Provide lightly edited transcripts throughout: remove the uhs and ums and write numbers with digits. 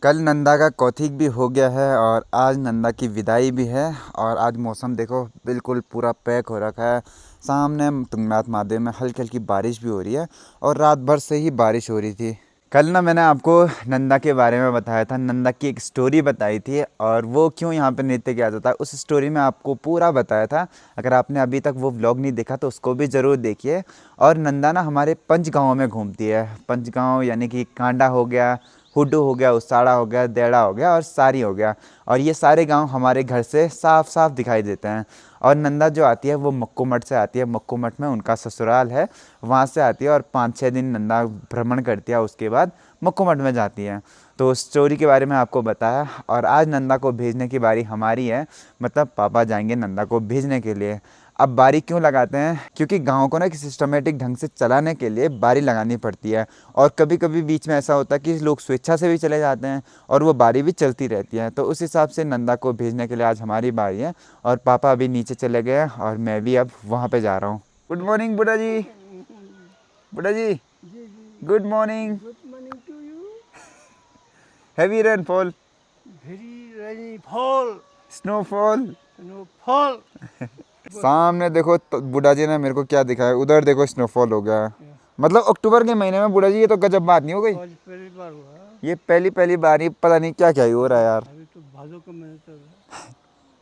कल नंदा का कौथिग भी हो गया है और आज नंदा की विदाई भी है। और आज मौसम देखो बिल्कुल पूरा पैक हो रखा है। सामने तुंगनाथ महादेव में हल्की हल्की बारिश भी हो रही है और रात भर से ही बारिश हो रही थी। कल ना मैंने आपको नंदा के बारे में बताया था, नंदा की एक स्टोरी बताई थी और वो क्यों यहाँ पे नृत्य किया जाता है उस स्टोरी में आपको पूरा बताया था। अगर आपने अभी तक वो व्लॉग नहीं देखा तो उसको भी ज़रूर देखिए। और नंदा ना हमारे पंचगाँव में घूमती है। पंचगाँव यानी कि कांडा हो गया, हुड्डू हो गया, उसाड़ा हो गया, देड़ा हो गया और सारी हो गया। और ये सारे गांव हमारे घर से साफ साफ दिखाई देते हैं। और नंदा जो आती है वो मक्कू मठ से आती है। मक्कू मठ में उनका ससुराल है, वहाँ से आती है और 5-6 दिन नंदा भ्रमण करती है। उसके बाद मक्कू मठ में जाती है। तो उस स्टोरी के बारे में आपको बताया। और आज नंदा को भेजने की बारी हमारी है, मतलब पापा जाएंगे नंदा को भेजने के लिए। अब बारी क्यों लगाते हैं? क्योंकि गाँव को ना कि सिस्टमेटिक ढंग से चलाने के लिए बारी लगानी पड़ती है। और कभी कभी बीच में ऐसा होता है कि लोग स्वेच्छा से भी चले जाते हैं और वो बारी भी चलती रहती है। तो उस हिसाब से नंदा को भेजने के लिए आज हमारी बारी है। और पापा अभी नीचे चले गए हैं और मैं भी अब वहाँ पे जा रहा हूँ। Good morning Budha ji. Budha ji good morning. Heavy rainfall, Very rainfall, snowfall. snowfall. सामने देखो तो बुढ़ा जी ने मेरे को क्या दिखाया, उधर देखो स्नोफॉल हो गया है। मतलब अक्टूबर के महीने में बुढ़ा जी, ये तो गजब बात नहीं हो गई। आज पहली बार हुआ। ये पहली बार ही, पता नहीं क्या क्या ही हो रहा है यार। अभी तो भादों का महीना चल रहा है।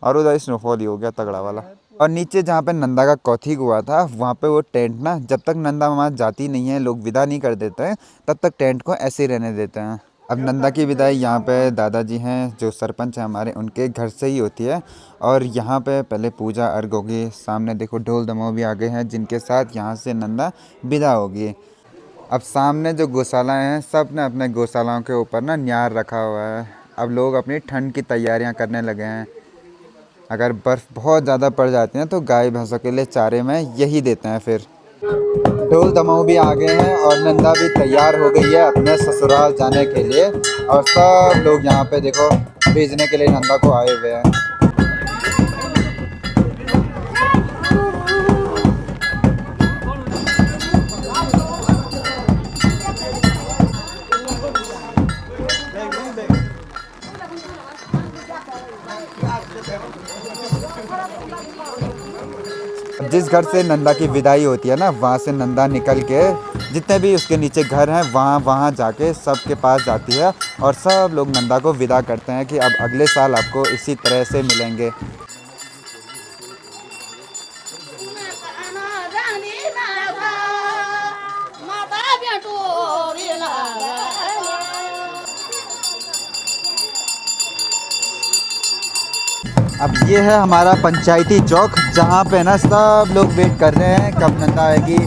और उधर स्नोफॉल ही हो गया तगड़ा वाला। और नीचे जहाँ पे नंदा का कौथिग हुआ था वहाँ पे वो टेंट ना, जब तक नंदा वहाँ जाती नहीं है, लोग विदा नहीं कर देते हैं, तब तक टेंट को ऐसे ही रहने देते हैं। अब नंदा की विदाई यहाँ पे दादाजी हैं जो सरपंच हैं हमारे, उनके घर से ही होती है। और यहाँ पे पहले पूजा अर्घ होगी। सामने देखो ढोल दमाव भी आ गए हैं जिनके साथ यहाँ से नंदा विदा होगी। अब सामने जो गौशाला हैं, सब ने अपने गौशालाओं के ऊपर ना न्यार रखा हुआ है। अब लोग अपनी ठंड की तैयारियां करने लगे हैं। अगर बर्फ़ बहुत ज़्यादा पड़ जाती है तो गाय भैंसों के लिए चारे में यही देते हैं। फिर ढोल दमाऊ भी आ गए हैं और नंदा भी तैयार हो गई है अपने ससुराल जाने के लिए। और सब लोग यहाँ पे देखो भेजने के लिए नंदा को आए हुए हैं। जिस घर से नंदा की विदाई होती है ना, वहाँ से नंदा निकल के जितने भी उसके नीचे घर हैं वहाँ जाके सबके पास जाती है। और सब लोग नंदा को विदा करते हैं कि अब अगले साल आपको इसी तरह से मिलेंगे। अब ये है हमारा पंचायती चौक, जहाँ पे ना सब लोग वेट कर रहे हैं कब नंदा आएगी,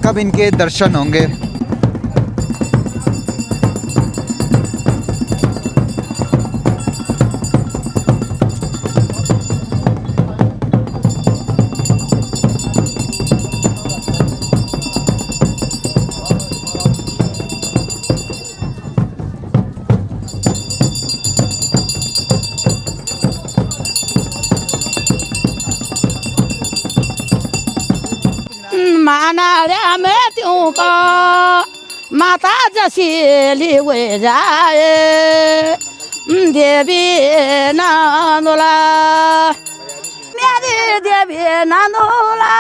कब इनके दर्शन होंगे। मानाळ्या में त्यों का माता जशीली वे जाए देवी नानोला मेरी देवी नानोला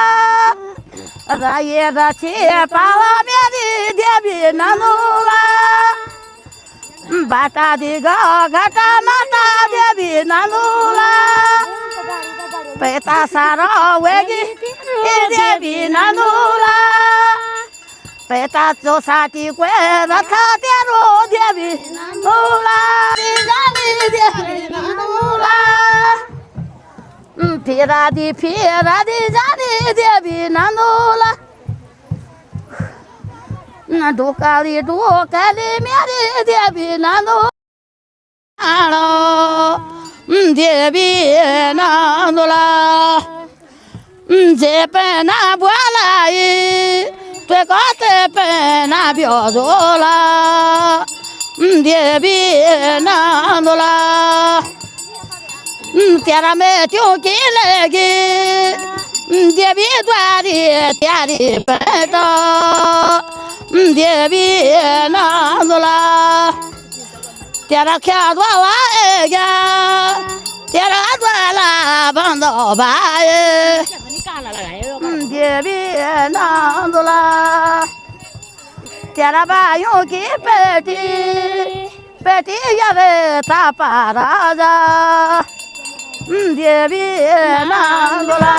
राये रचे पावा मेरी देवी नानोला बाटा दिगा घाटा माता देवी नानोला पैता सारा वेगी देवी नानोला पैता चौसाठी क्वे रथा तेरो देवी नानोला देवी नानोला फिरा दी जानी देवी नानोला डोकाली मेरी देवी नानोला देवी नानोला जे पेना बोलाई तो कहते पेना ब्योला देवी नानोला तेरा में क्यों की लगी देवी द्वारी त्यारी पेटा देवी नानोला तेरा ख्याल वाला गया तेरा द्वाला बंद भाई देवी नंदुला तेरा भाइयों की बेटी बेटी यावे तापा राजा देवी नंदुला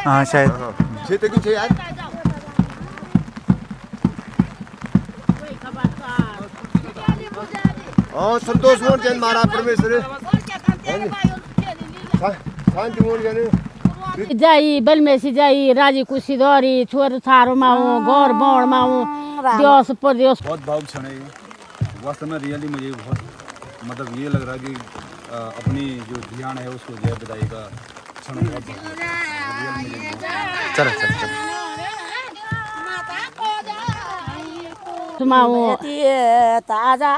हाँ शायद संतोष मोहन जैन महाराज परमेश्वर शांति मोहन जैन जाई बलमेसी जाई राजी कुशी दौरी छोर थारो माऊ गौर बौड़ माऊ दिवस पर दिवस बहुत भावुक क्षण है ये वास्तव में रियली मुझे बहुत मतलब ये लग रहा है कि अपनी जो ध्यान है उसको जो है विदाई का क्षण बहुत चलो चलो चलो माऊ ताजा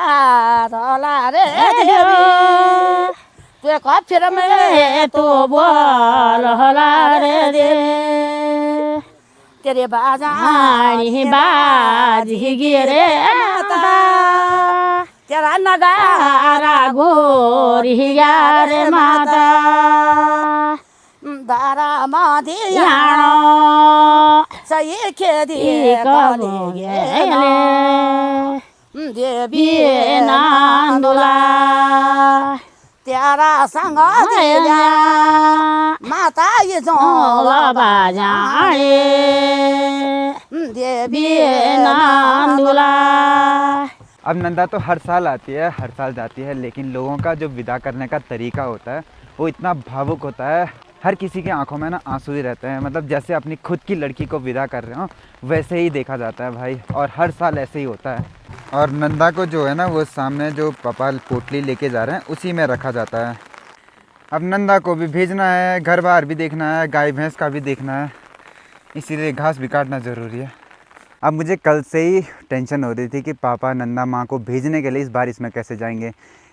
धोला रे देवी तू कफिर में तो बोल हला रे दे तेरे बाजा हानी बाजी गिरे माता तेरा नगारा गोरी रे माता दारा माधी यानो सही खेती देवी नंदुला तेरा संग माता ये बाजारे देवी नंदुला। अब नंदा तो हर साल आती है, हर साल जाती है, लेकिन लोगों का जो विदा करने का तरीका होता है वो इतना भावुक होता है। हर किसी की आंखों में ना आंसू ही रहते हैं, मतलब जैसे अपनी खुद की लड़की को विदा कर रहे हो वैसे ही देखा जाता है भाई, और हर साल ऐसे ही होता है। और नंदा को जो है ना वो सामने जो पापा पोटली लेके जा रहे हैं उसी में रखा जाता है। अब नंदा को भी भेजना है, घर बार भी देखना है, गाय भैंस का भी देखना है, इसीलिए घास भी काटना ज़रूरी है। अब मुझे कल से ही टेंशन हो रही थी कि पापा नंदा माँ को भेजने के लिए इस बारिश में कैसे जाएंगे,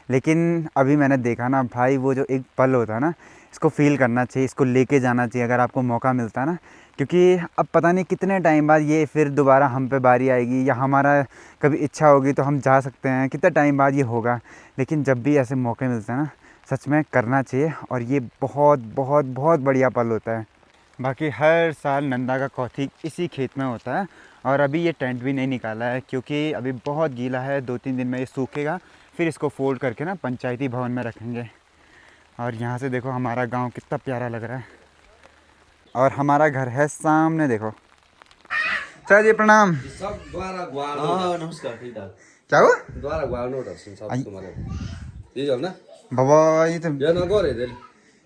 लेकिन अभी मैंने देखा ना भाई वो जो एक पल होता है ना इसको फ़ील करना चाहिए, इसको लेके जाना चाहिए अगर आपको मौका मिलता है ना, क्योंकि अब पता नहीं कितने टाइम बाद ये फिर दोबारा हम पे बारी आएगी या हमारा कभी इच्छा होगी तो हम जा सकते हैं, कितने टाइम बाद ये होगा, लेकिन जब भी ऐसे मौके मिलते हैं ना सच में करना चाहिए, और ये बहुत बहुत बहुत बढ़िया पल होता है। बाकी हर साल नंदा का कौथिग इसी खेत में होता है, और अभी ये टेंट भी नहीं निकाला है क्योंकि अभी बहुत गीला है, 2-3 दिन में ये सूखेगा, फिर इसको फोल्ड करके ना पंचायती भवन में रखेंगे। और यहाँ से देखो हमारा गांव कितना प्यारा लग रहा है, और हमारा घर है सामने देखो। चाचा जी प्रणाम। सब द्वारा ग्वाल नमस्कार ठीक ठाक क्या हुआ? द्वारा ग्वाल नोट सब तुम्हारे ये चल ना बाबा ये तो ये ना करे दे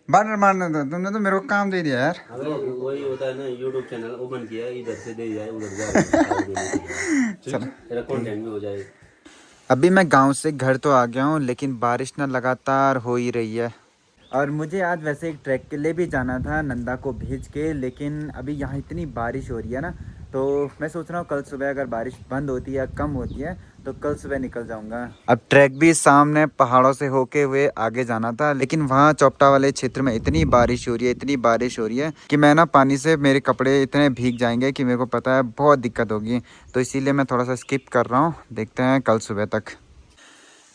बानर मारना था तुमने, तो मेरे को काम दे दिया यार। वही होता है ना, यूट्यूब चैनल ओपन किया इधर से दे जाए उधर जाए चलो तेरा कंटेंट भी हो जाए। अभी मैं गांव से घर तो आ गया हूँ, लेकिन बारिश ना लगातार हो ही रही है, और मुझे आज वैसे एक ट्रैक के लिए भी जाना था नंदा को भेज के, लेकिन अभी यहाँ इतनी बारिश हो रही है ना, तो मैं सोच रहा हूँ कल सुबह अगर बारिश बंद होती है या कम होती है तो कल सुबह निकल जाऊंगा। अब ट्रैक भी सामने पहाड़ों से होके हुए आगे जाना था, लेकिन वहाँ चौपटा वाले क्षेत्र में इतनी बारिश हो रही है, इतनी बारिश हो रही है कि मैं ना पानी से मेरे कपड़े इतने भीग जाएंगे कि मेरे को पता है बहुत दिक्कत होगी, तो इसीलिए मैं थोड़ा सा स्किप कर रहा हूँ, देखते हैं कल सुबह तक।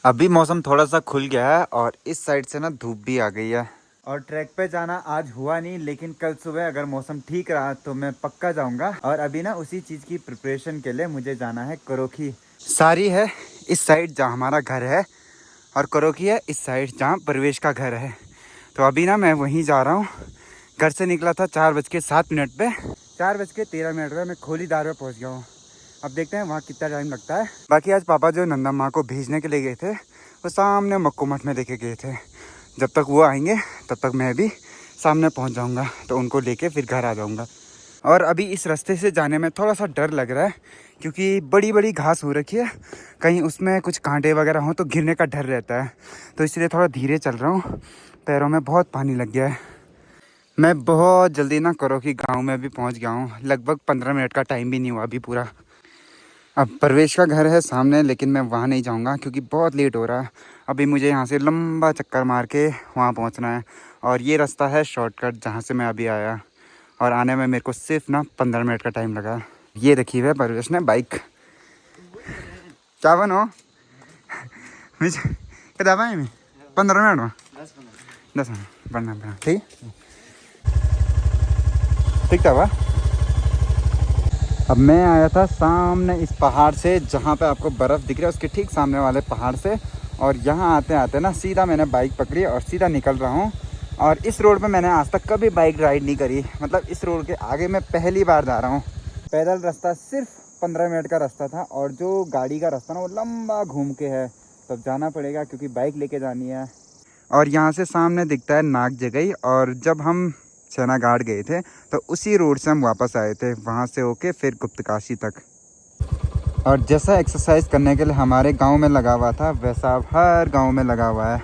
अभी मौसम थोड़ा सा खुल गया है और इस साइड से ना धूप भी आ गई है, और ट्रैक पे जाना आज हुआ नहीं, लेकिन कल सुबह अगर मौसम ठीक रहा तो मैं पक्का जाऊंगा। और अभी ना उसी चीज़ की प्रिपरेशन के लिए मुझे जाना है करोखी। सारी है इस साइड जहाँ हमारा घर है, और करोखी है इस साइड जहाँ प्रवेश का घर है, तो अभी ना मैं वहीं जा रहा हूँ। घर से निकला था 4:07 पे, 4:13 पे मैं खोलीदार में पहुँच गया हूँ। अब देखते हैं वहाँ कितना टाइम लगता है। बाकी आज पापा जो नंदा माँ को भेजने के लिए गए थे वो सामने मक्कू मठ में लेके गए थे, जब तक वो आएंगे तब तक मैं भी सामने पहुंच जाऊंगा, तो उनको लेके फिर घर आ जाऊंगा। और अभी इस रास्ते से जाने में थोड़ा सा डर लग रहा है, क्योंकि बड़ी बड़ी घास हो रखी है, कहीं उसमें कुछ कांटे वगैरह हों तो गिरने का डर रहता है, तो इसलिए थोड़ा धीरे चल रहा हूँ। पैरों में बहुत पानी लग गया है। मैं बहुत जल्दी ना करोखी गाँव में भी पहुँच गया हूँ, लगभग 15 मिनट का टाइम भी नहीं हुआ अभी पूरा। अब प्रवेश का घर है सामने, लेकिन मैं वहाँ नहीं जाऊँगा क्योंकि बहुत लेट हो रहा है। अभी मुझे यहाँ से लंबा चक्कर मार के वहाँ पहुँचना है, और ये रास्ता है शॉर्टकट जहाँ से मैं अभी आया, और आने में मेरे को सिर्फ ना 15 मिनट का टाइम लगा। ये रखी हुई है प्रवेश ने बाइक, क्या बनो कितना पाए में 15 मिनट में 10 मिनट बढ़ना ठीक ठीक था वाह। अब मैं आया था सामने इस पहाड़ से जहाँ पे आपको बर्फ़ दिख रहा है, उसके ठीक सामने वाले पहाड़ से। और यहाँ आते आते ना सीधा मैंने बाइक पकड़ी और सीधा निकल रहा हूँ। और इस रोड पे मैंने आज तक कभी बाइक राइड नहीं करी, मतलब इस रोड के आगे मैं पहली बार जा रहा हूँ। पैदल रास्ता सिर्फ 15 मिनट का रास्ता था और जो गाड़ी का रास्ता ना वो लंबा घूम के है, तब तो जाना पड़ेगा क्योंकि बाइक लेके जानी है। और यहाँ से सामने दिखता है नाग जगई। और जब हम सेना घाट गए थे तो उसी रोड से हम वापस आए थे, वहाँ से होके फिर गुप्तकाशी तक। और जैसा एक्सरसाइज करने के लिए हमारे गांव में लगा हुआ था वैसा अब हर गांव में लगा हुआ है।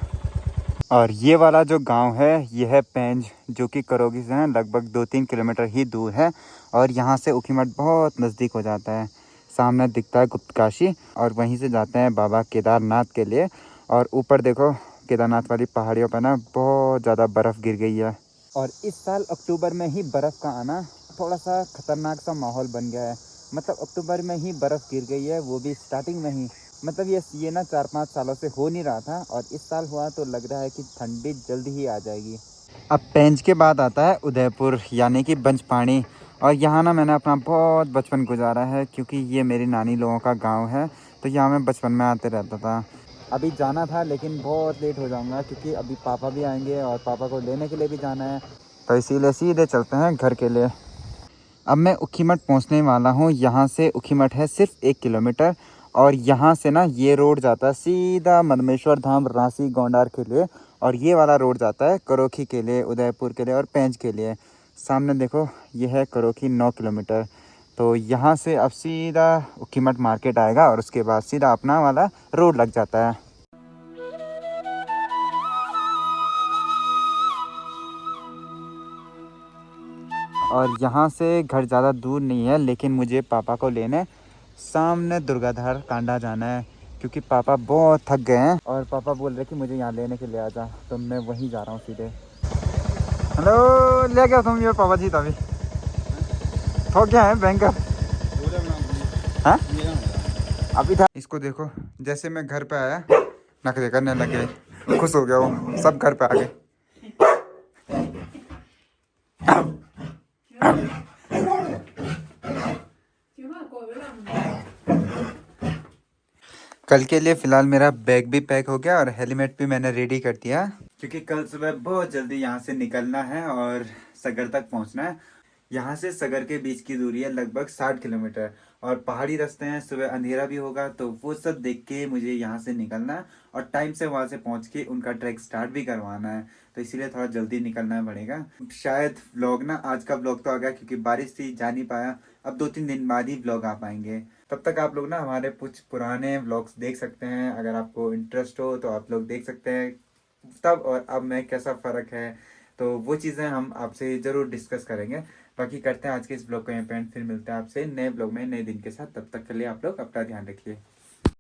और ये वाला जो गांव है ये है पेंज, जो कि करोगी से है लगभग 2-3 किलोमीटर ही दूर है। और यहाँ से ऊखीमठ बहुत नज़दीक हो जाता है। सामने दिखता है गुप्तकाशी और वहीं से जाते हैं बाबा केदारनाथ के लिए। और ऊपर देखो केदारनाथ वाली पहाड़ियों पर ना बहुत ज़्यादा बर्फ़ गिर गई है। और इस साल अक्टूबर में ही बर्फ़ का आना थोड़ा सा ख़तरनाक सा माहौल बन गया है। मतलब अक्टूबर में ही बर्फ़ गिर गई है, वो भी स्टार्टिंग में ही। मतलब ये ना 4-5 सालों से हो नहीं रहा था और इस साल हुआ तो लग रहा है कि ठंडी जल्दी ही आ जाएगी। अब पेंच के बाद आता है उदयपुर यानी कि बंजपाणी। और यहाँ ना मैंने अपना बहुत बचपन गुजारा है क्योंकि ये मेरी नानी लोगों का गांव है, तो यहाँ मैं बचपन में आते रहता था। अभी जाना था लेकिन बहुत लेट हो जाऊँगा क्योंकि अभी पापा भी आएंगे और पापा को लेने के लिए भी जाना है, तो इसीलिए सीधे चलते हैं घर के लिए। अब मैं ऊखीमठ पहुंचने वाला हूं। यहाँ से ऊखीमठ है सिर्फ 1 किलोमीटर। और यहाँ से ना ये रोड जाता है सीधा मदमेश्वर धाम रांसी गोंडार के लिए। और ये वाला रोड जाता है करोखी के लिए, उदयपुर के लिए और पेंच के लिए। सामने देखो ये है करोखी 9 किलोमीटर। तो यहाँ से अब सीधा ऊखीमठ मार्केट आएगा और उसके बाद सीधा अपना वाला रोड लग जाता है। और यहाँ से घर ज़्यादा दूर नहीं है, लेकिन मुझे पापा को लेने सामने दुर्गाधार कांडा जाना है क्योंकि पापा बहुत थक गए हैं। और पापा बोल रहे कि मुझे यहाँ लेने के लिए आ जा, तो मैं वहीं जा रहा हूँ सीधे। हेलो, ले गया तुम ये पापा जी तभी हो गया है बैंकर हाँ अभी था। इसको देखो, जैसे मैं घर पे आया नखरे करने लगे, खुश हो गया वो, सब घर पे आ गए। कल के लिए फ़िलहाल मेरा बैग भी पैक हो गया और हेलमेट भी मैंने रेडी कर दिया क्योंकि कल सुबह बहुत जल्दी यहाँ से निकलना है और सगर तक पहुँचना है। यहाँ से सगर के बीच की दूरी है लगभग 60 किलोमीटर और पहाड़ी रास्ते हैं, सुबह अंधेरा भी होगा, तो वो सब देख के मुझे यहाँ से निकलना है और टाइम से वहाँ से पहुँच के उनका ट्रैक स्टार्ट भी करवाना है, तो इसीलिए थोड़ा जल्दी निकलना पड़ेगा। शायद व्लॉग ना, आज का व्लॉग तो आ गया क्योंकि बारिश थी, जा नहीं पाया। अब 2-3 दिन बाद ही व्लॉग आ पाएंगे। तब तक आप लोग ना हमारे कुछ पुराने व्लॉग्स देख सकते हैं, अगर आपको इंटरेस्ट हो तो आप लोग देख सकते हैं तब और अब में कैसा फ़र्क है, तो वो चीज़ें हम आपसे ज़रूर डिस्कस करेंगे। बाकी करते हैं आज के इस ब्लॉग को यहीं पे एंड, फिर मिलते हैं आपसे नए ब्लॉग में नए दिन के साथ। तब तक के लिए आप लोग अपना ध्यान रखिए।